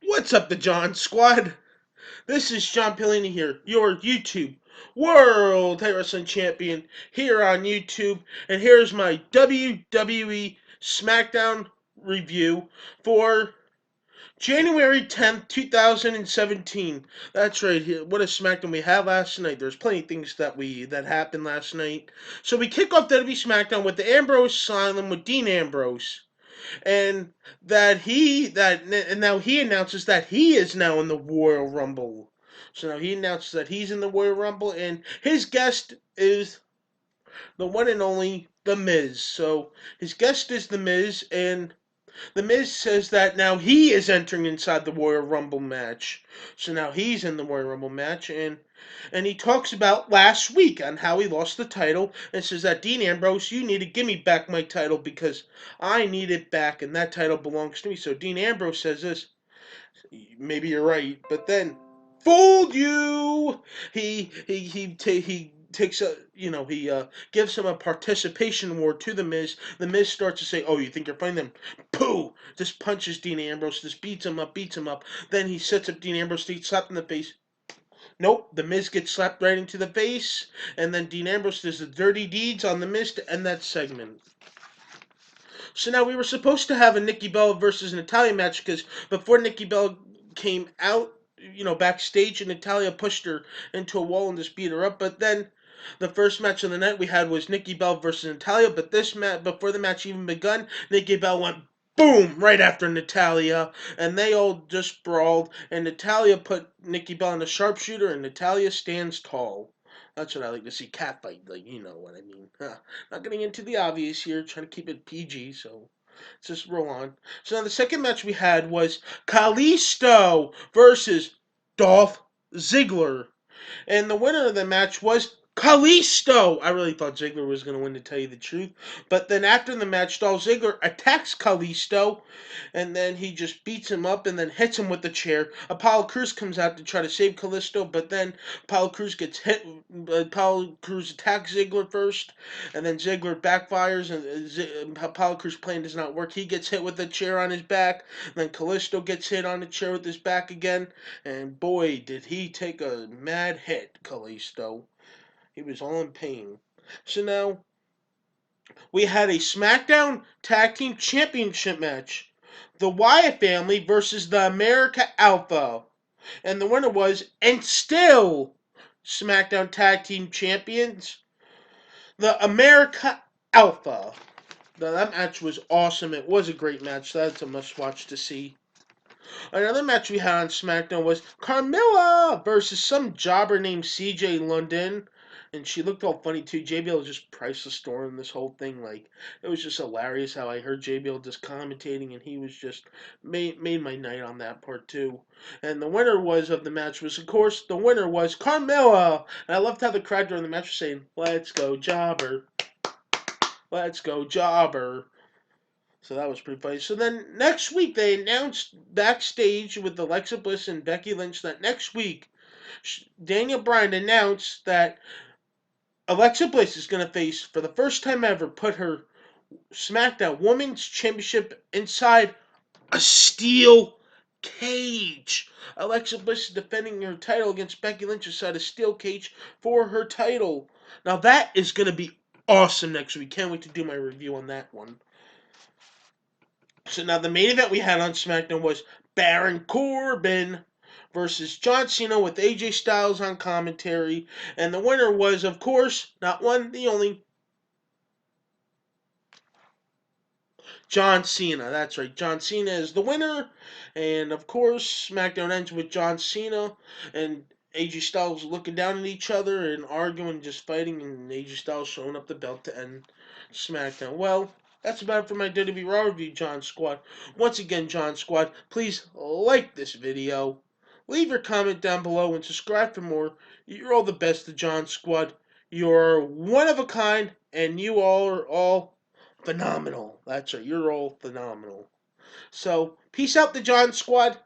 What's up, the John Squad? This is John Pellini here, your YouTube World Heavy Wrestling Champion here on YouTube, and here's my WWE Smackdown review for January 10th, 2017. That's right. What a SmackDown we had last night. There's plenty of things that happened last night. So we kick off WWE Smackdown with the Ambrose Asylum with Dean Ambrose, and now he announces that he is now in the Royal Rumble. So now he announces that he's in the Royal Rumble, and his guest is the one and only The Miz. So his guest is The Miz, and The Miz says that now he is entering inside the Royal Rumble match. So now he's in the Royal Rumble match, and he talks about last week on how he lost the title, and says that Dean Ambrose, you need to give me back my title because I need it back, and that title belongs to me. So Dean Ambrose says this. Maybe you're right, but then fooled you. He takes a he gives him a participation award to the Miz. The Miz starts to say, "Oh, you think you're funny?" Then, pooh, just punches Dean Ambrose. Just beats him up. Then he sets up Dean Ambrose. He slapped in the face. Nope, the Miz gets slapped right into the face, and then Dean Ambrose does the dirty deeds on the Miz to end that segment. So now we were supposed to have a Nikki Bella versus Natalia match because before Nikki Bella came out, backstage, and Natalia pushed her into a wall and just beat her up. But then the first match of the night we had was Nikki Bella versus Natalia. But this match, before the match even begun, Nikki Bella went boom right after Natalia, and they all just brawled. And Natalia put Nikki Bella in a sharpshooter, and Natalia stands tall. That's what I like to see. Catfight, like, you know what I mean. Not getting into the obvious here, trying to keep it PG, so let's just roll on. So now the second match we had was Kalisto versus Dolph Ziggler. And the winner of the match was Kalisto. I really thought Ziggler was going to win, to tell you the truth. But then after the match, Dolph Ziggler attacks Kalisto, and then he just beats him up and then hits him with the chair. Apollo Crews comes out to try to save Kalisto, but then Apollo Crews gets hit. Apollo Crews attacks Ziggler first, and then Ziggler backfires, and Apollo Crews' plan does not work. He gets hit with a chair on his back. Then Kalisto gets hit on the chair with his back again, and boy, did he take a mad hit, Kalisto. He was all in pain. So now we had a SmackDown Tag Team Championship match. The Wyatt family versus the America Alpha. And the winner was, and still, SmackDown Tag Team Champions, the America Alpha. Now, that match was awesome. It was a great match. That's a must watch to see. Another match we had on SmackDown was Carmella versus some jobber named CJ London. And she looked all funny too. JBL was just priceless storing this whole thing. Like, it was just hilarious how I heard JBL just commentating, and he was just made my night on that part too. And the winner was of the match was, of course, the winner was Carmella. And I loved how the crowd during the match was saying, "Let's go jobber, let's go jobber." So that was pretty funny. So then next week they announced backstage with Alexa Bliss and Becky Lynch that next week Daniel Bryan announced that Alexa Bliss is going to face, for the first time ever, put her SmackDown Women's Championship inside a steel cage. Alexa Bliss is defending her title against Becky Lynch inside a steel cage for her title. Now that is going to be awesome next week. Can't wait to do my review on that one. So now the main event we had on SmackDown was Baron Corbin versus John Cena with AJ Styles on commentary. And the winner was, of course, not one, the only, John Cena. That's right. John Cena is the winner. And of course, SmackDown ends with John Cena and AJ Styles looking down at each other and arguing, just fighting, and AJ Styles showing up the belt to end SmackDown. Well, that's about it for my WWE Raw review, John Squad. Once again, John Squad, please like this video, leave your comment down below, and subscribe for more. You're all the best, the John Squad. You're one of a kind, and you all are all phenomenal. That's right, you're all phenomenal. So, peace out, the John Squad.